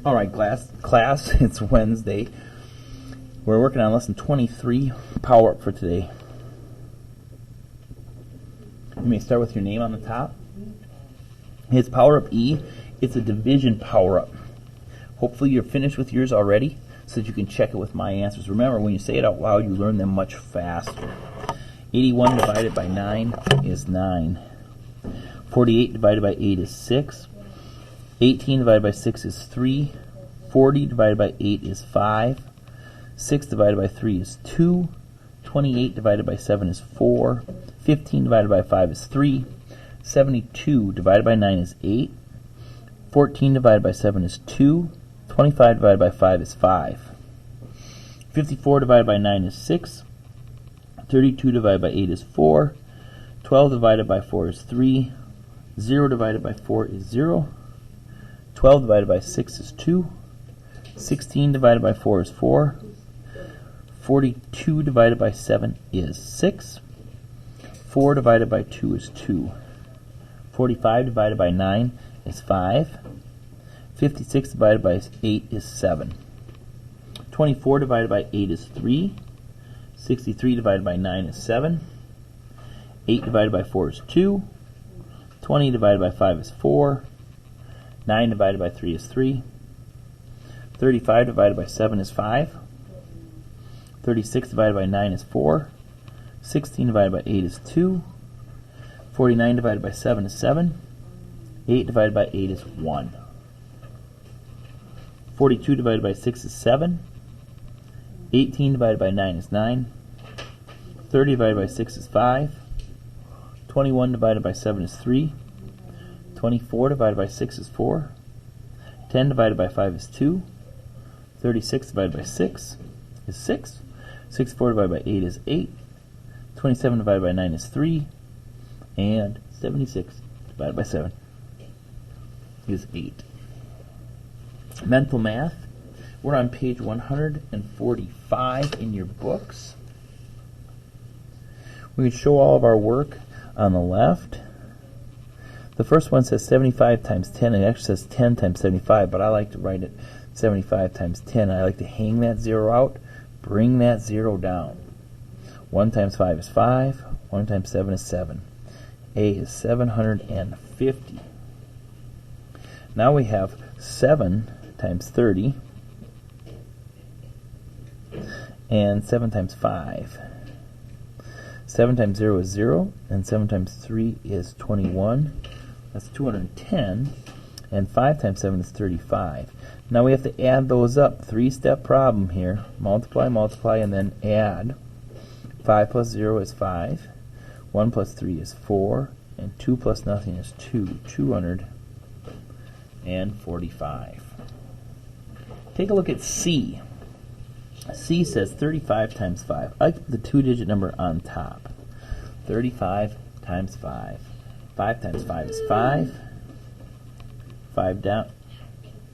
All right, class, it's Wednesday. We're working on lesson 23, Power Up for today. You may start with your name on the top. It's Power Up E. It's a division Power Up. Hopefully you're finished with yours already so that you can check it with my answers. Remember, when you say it out loud, you learn them much faster. 81 divided by 9 is 9. 48 divided by 8 is 6. 18 divided by 6 is 3. 40 divided by 8 is 5. 6 divided by 3 is 2. 28 divided by 7 is 4. 15 divided by 5 is 3. 72 divided by 9 is 8. 14 divided by 7 is 2. 25 divided by 5 is 5. 54 divided by 9 is 6. 32 divided by 8 is 4. 12 divided by 4 is 3. 0 divided by 4 is 0. 12 divided by 6 is 2. 16 divided by 4 is 4. 42 divided by 7 is 6. 4 divided by 2 is 2. 45 divided by 9 is 5. 56 divided by 8 is 7. 24 divided by 8 is 3. 63 divided by 9 is 7. 8 divided by 4 is 2. 20 divided by 5 is 4. 9 divided by 3 is 3. 35 divided by 7 is 5. 36 divided by 9 is 4. 16 divided by 8 is 2. 49 divided by 7 is 7. 8 divided by 8 is 1. 42 divided by 6 is 7. 18 divided by 9 is 9. 30 divided by 6 is 5. 21 divided by 7 is 3. 24 divided by 6 is 4. 10 divided by 5 is 2. 36 divided by 6 is 6. 64 divided by 8 is 8. 27 divided by 9 is 3. And 76 divided by 7 is 8. Mental math. We're on page 145 in your books. We can show all of our work on the left. The first one says 75 times 10. It actually says 10 times 75, but I like to write it 75 times 10. I like to hang that 0 out, bring that 0 down. 1 times 5 is 5. 1 times 7 is 7. A is 750. Now we have 7 times 30 and 7 times 5. 7 times 0 is 0, and 7 times 3 is 21. That's 210, and 5 times 7 is 35. Now we have to add those up. Three-step problem here. Multiply, multiply, and then add. 5 plus 0 is 5. 1 plus 3 is 4. And 2 plus nothing is 2. 245. Take a look at C. C says 35 times 5. I like to put the two-digit number on top. 35 times 5. 5 times 5 is 5. 5 down.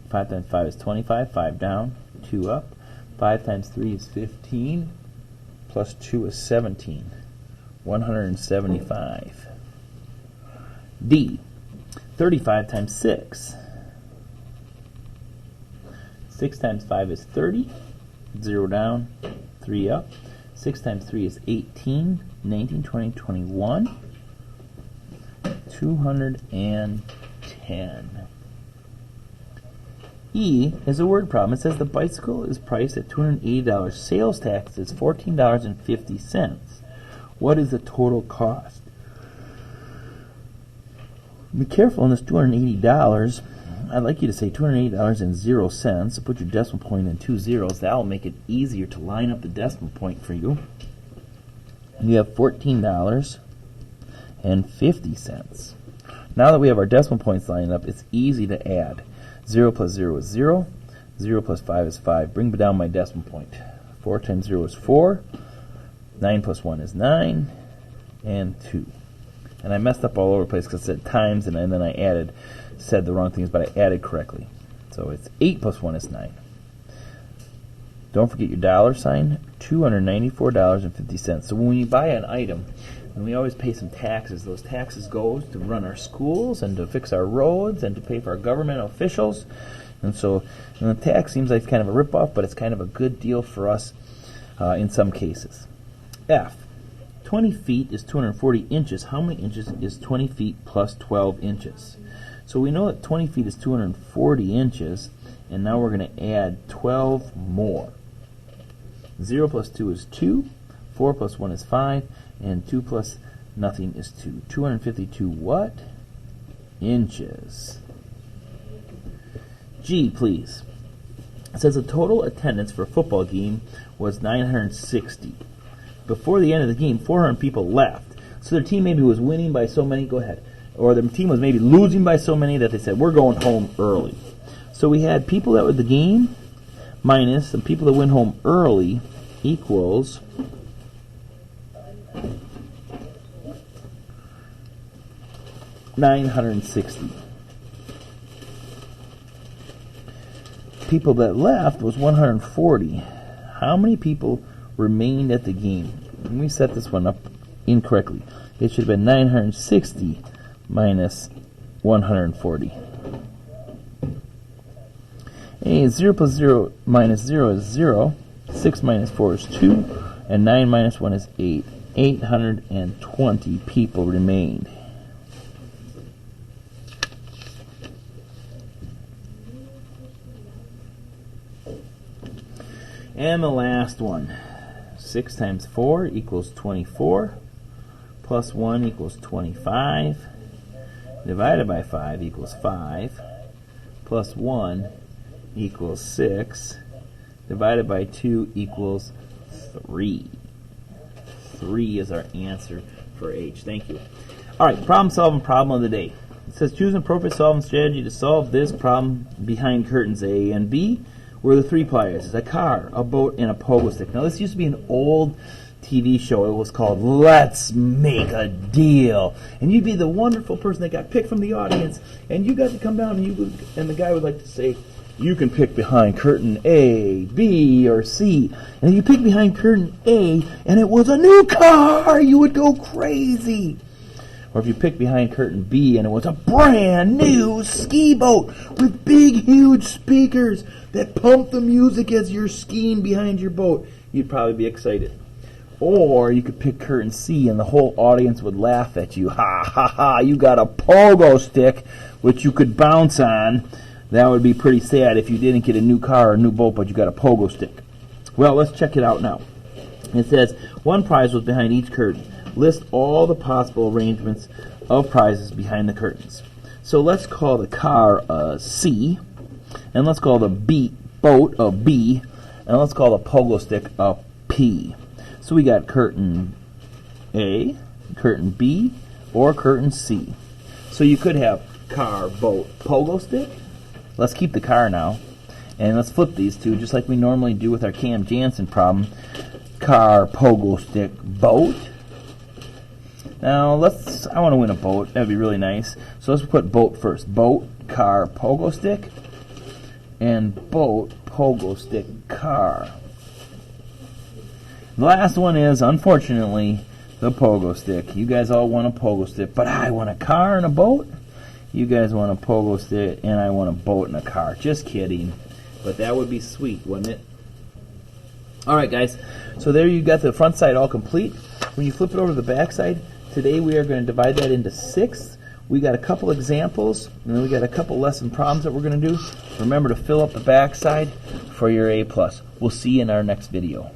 5 times 5 is 25. 5 down. 2 up. 5 times 3 is 15. Plus 2 is 17. 175. D. 35 times 6. 6 times 5 is 30. 0 down. 3 up. 6 times 3 is 18. 19, 20, 21. 210. E is a word problem. It says the bicycle is priced at $280. Sales tax is $14.50. What is the total cost? Be careful on this $280. I'd like you to say $280.00. So put your decimal point in 2 zeros. That will make it easier to line up the decimal point for you. You have $14.50. Now that we have our decimal points lined up, it's easy to add. 0 plus 0 is 0. 0 plus 5 is 5. Bring down my decimal point. 4 times 0 is 4. 9 plus 1 is 9. And 2. And I messed up all over the place because it said times, and then I said the wrong things, but I added correctly. So it's 8 plus 1 is 9. Don't forget your dollar sign, $294.50. So when you buy an item, and we always pay some taxes, those taxes go to run our schools and to fix our roads and to pay for our government officials. And so the tax seems like kind of a ripoff, but it's kind of a good deal for us in some cases. F. 20 feet is 240 inches. How many inches is 20 feet plus 12 inches? So we know that 20 feet is 240 inches, and now we're going to add 12 more. 0 plus 2 is 2, 4 plus 1 is 5, and 2 plus nothing is 2. 252 what? Inches. G, please. It says the total attendance for a football game was 960. Before the end of the game, 400 people left. So their team maybe was winning by so many, go ahead, or their team was maybe losing by so many that they said, we're going home early. So we had people that were at the game minus some people that went home early equals 960. People that left was 140. How many people remained at the game? And we set this one up incorrectly. It should have been 960 minus 140. And 0 plus 0 minus 0 is 0. 6 minus 4 is 2. And 9 minus 1 is 8. 820 people remained. And the last one. 6 times 4 equals 24. Plus 1 equals 25. Divided by 5 equals 5. Plus 1 equals 6. Divided by 2 equals 3. 3 is our answer for H. Thank you. All right, problem solving problem of the day. It says choose an appropriate solving strategy to solve this problem behind curtains A and B. Were the three players. It's a car, a boat, and a pogo stick. Now this used to be an old TV show. It was called Let's Make a Deal. And you'd be the wonderful person that got picked from the audience, and you got to come down and the guy would like to say, you can pick behind curtain A, B, or C. And if you pick behind curtain A and it was a new car, you would go crazy. Or if you pick behind curtain B and it was a brand new ski boat with big, huge speakers that pump the music as you're skiing behind your boat, you'd probably be excited. Or you could pick curtain C and the whole audience would laugh at you. Ha, ha, ha, you got a pogo stick which you could bounce on. That would be pretty sad if you didn't get a new car or a new boat, but you got a pogo stick. Well, let's check it out now. It says, one prize was behind each curtain. List all the possible arrangements of prizes behind the curtains. So let's call the car a C, and let's call the boat a B, and let's call the pogo stick a P. So we got curtain A, curtain B, or curtain C. So you could have car, boat, pogo stick. Let's keep the car now, and let's flip these two just like we normally do with our Cam Jansen problem. Car, pogo stick, boat. Now I want to win a boat. That would be really nice. So let's put boat first. Boat, car, pogo stick, and boat, pogo stick, car. The last one is, unfortunately, the pogo stick. You guys all want a pogo stick, but I want a car and a boat. You guys want a pogo stick, and I want a boat and a car. Just kidding. But that would be sweet, wouldn't it? All right, guys. So there you got the front side all complete. When you flip it over to the back side, today we are going to divide that into 6. We got a couple examples, and then we got a couple lesson problems that we're going to do. Remember to fill up the back side for your A+. We'll see you in our next video.